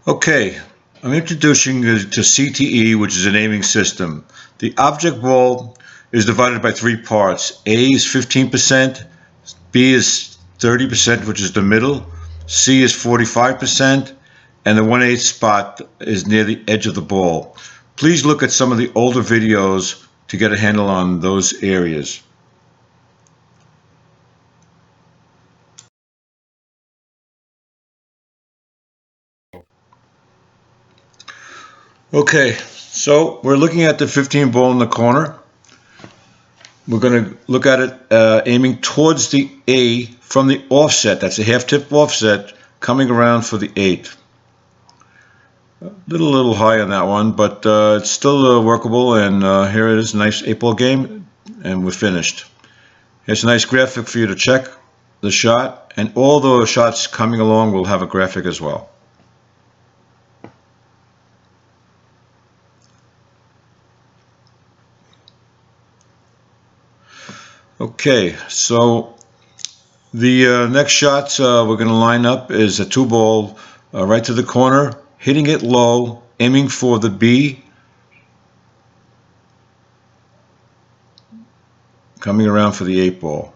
Okay, I'm introducing you to CTE, which is an aiming system. The object ball is divided by three parts. A is 15%, B is 30%, which is the middle, C is 45%, and the 1/8 spot is near the edge of the ball. Please look at some of the older videos to get a handle on those areas. Okay, so we're looking at the 15 ball in the corner. We're going to look at it aiming towards the A from the offset. That's a half tip offset coming around for the 8. A little high on that one, but it's still workable. And here it is, nice 8-ball game, and we're finished. Here's a nice graphic for you to check the shot, and all the shots coming along will have a graphic as well. Okay, so the next shot we're going to line up is a 2-ball right to the corner, hitting it low, aiming for the B, coming around for the 8-ball.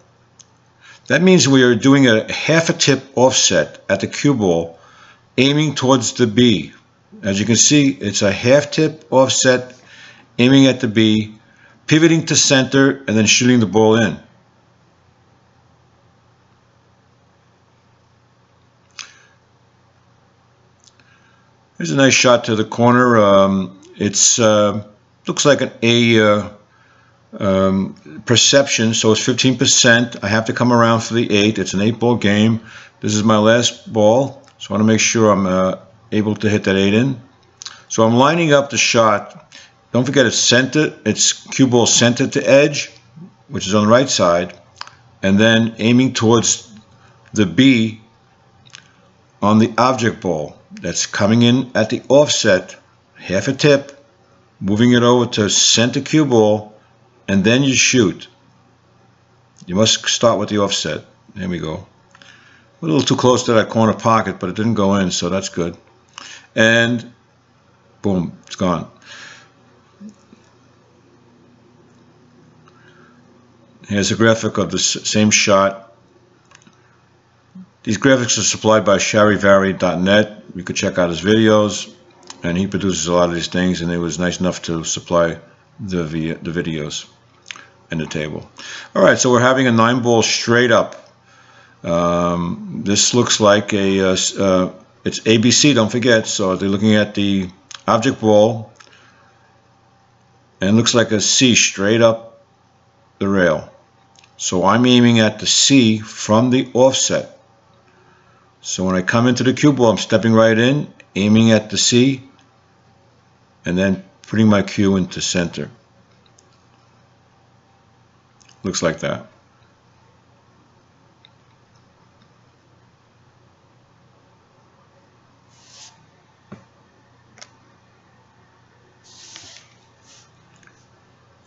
That means we are doing a half a tip offset at the cue ball, aiming towards the B. As you can see, it's a half tip offset, aiming at the B, pivoting to center, and then shooting the ball in. Here's a nice shot to the corner. It's looks like an A perception, so it's 15%. I have to come around for the 8. It's an 8-ball game. This is my last ball, so I want to make sure I'm able to hit that 8 in. So I'm lining up the shot. Don't forget it's centered. It's cue ball centered to edge, which is on the right side, and then aiming towards the B on the object ball. That's coming in at the offset, half a tip, moving it over to center cue ball, and then you shoot. You must start with the offset. There we go. A little too close to that corner pocket, but it didn't go in, so that's good. And boom, it's gone. Here's a graphic of the same shot. These graphics are supplied by sharivari.net. You could check out his videos, and he produces a lot of these things, and he was nice enough to supply the videos and the table. All right, so we're having a 9-ball straight up. This looks like it's ABC, don't forget. So they're looking at the object ball, and it looks like a C straight up the rail. So I'm aiming at the C from the offset. So when I come into the cue ball, I'm stepping right in, aiming at the C, and then putting my cue into center. Looks like that.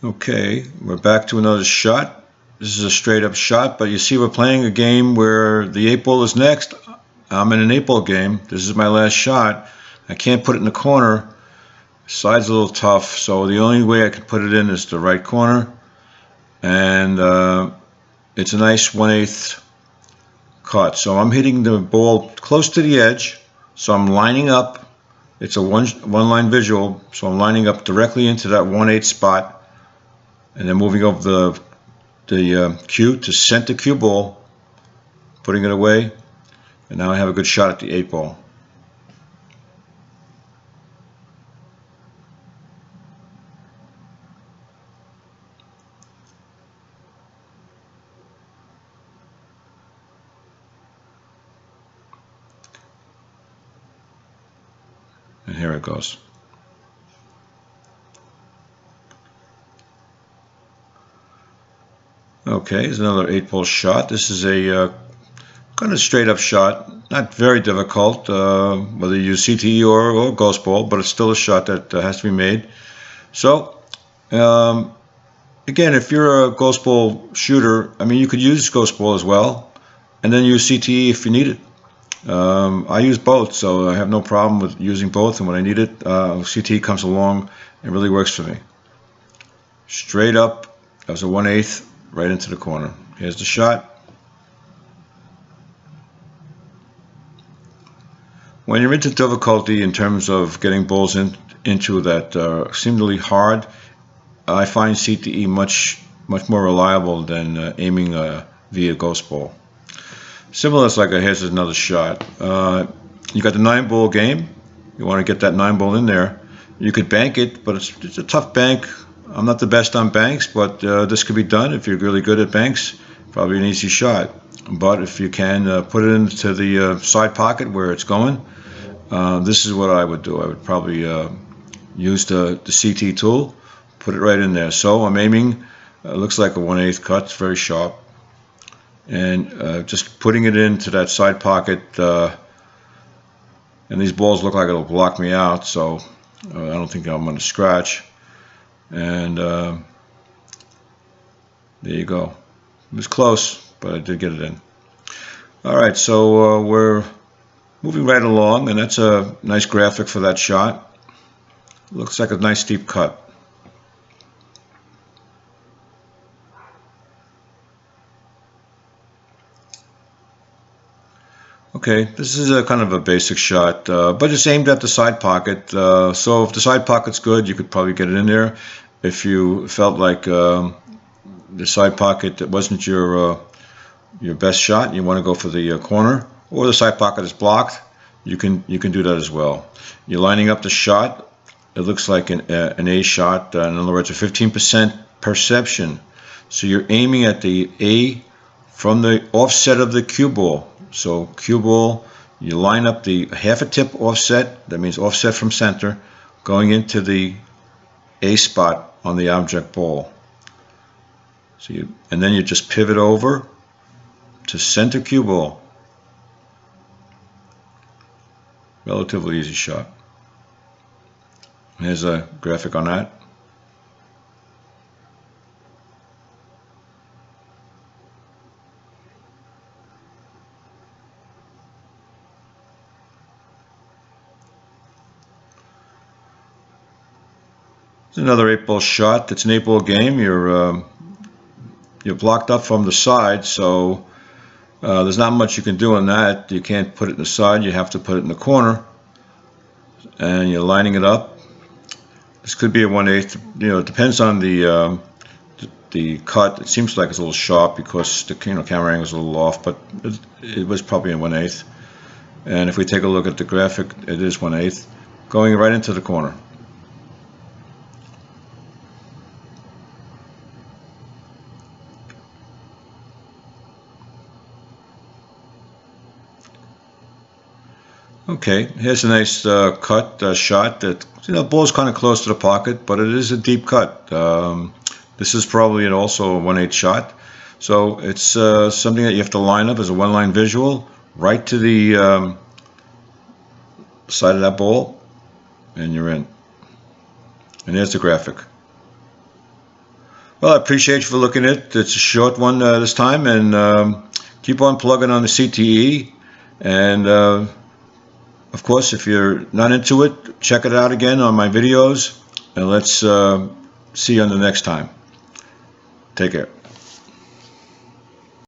Okay, we're back to another shot. This is a straight up shot, but you see we're playing a game where the 8-ball is next. I'm in an 8-ball game. This is my last shot. I can't put it in the corner. Side's a little tough, so the only way I can put it in is the right corner. And it's a nice 1/8 cut. So I'm hitting the ball close to the edge. So I'm lining up. It's a one line visual. So I'm lining up directly into that 1/8 spot, and then moving over the cue to center cue ball, putting it away, and now I have a good shot at the 8-ball. And here it goes. Okay, here's another 8-ball shot. This is a kind of straight up shot, not very difficult, whether you use CTE or ghost ball, but it's still a shot that has to be made. So, again, if you're a ghost ball shooter, I mean, you could use ghost ball as well, and then use CTE if you need it. I use both, so I have no problem with using both, and when I need it, CTE comes along and really works for me. Straight up, that was a 1/8 right into the corner. Here's the shot. When you're into difficulty in terms of getting balls into that seemingly hard, I find CTE much more reliable than aiming via ghost ball. Similar, it's like here's another shot. You got the 9-ball game. You want to get that 9-ball in there. You could bank it, but it's a tough bank. I'm not the best on banks, but this could be done if you're really good at banks. Probably an easy shot. But if you can put it into the side pocket where it's going, this is what I would do. I would probably use the CT tool, put it right in there. So I'm aiming. Looks like a 1/8 cut. It's very sharp. And just putting it into that side pocket, and these balls look like it'll block me out, so I don't think I'm going to scratch. And there you go. It was close, but I did get it in. Alright, so we're moving right along, and that's a nice graphic for that shot. Looks like a nice deep cut. Okay, this is a kind of a basic shot, but it's aimed at the side pocket. So if the side pocket's good, you could probably get it in there. If you felt like the side pocket wasn't your best shot, you want to go for the corner, or the side pocket is blocked, you can do that as well. You're lining up the shot. It looks like an A shot. In other words, a 15% perception. So you're aiming at the A from the offset of the cue ball. So cue ball, you line up the half a tip offset, that means offset from center, going into the A spot on the object ball. So and then you just pivot over to center cue ball. Relatively easy shot. Here's a graphic on that. It's another 8-ball shot. It's an 8-ball game. You're blocked up from the side, so there's not much you can do on that. You can't put it in the side. You have to put it in the corner, and you're lining it up. This could be a 1/8. It depends on the cut. It seems like it's a little sharp because the camera angle is a little off, but it was probably a 1/8. And if we take a look at the graphic, it is 1/8, going right into the corner. Okay, here's a nice cut shot. That ball's kind of close to the pocket, but it is a deep cut. This is probably also a 1/8 shot. So it's something that you have to line up as a one-line visual right to the side of that ball, and you're in. And there's the graphic. Well, I appreciate you for looking at it. It's a short one this time, and keep on plugging on the CTE. And of course, if you're not into it, check it out again on my videos, and let's see you on the next time. Take care.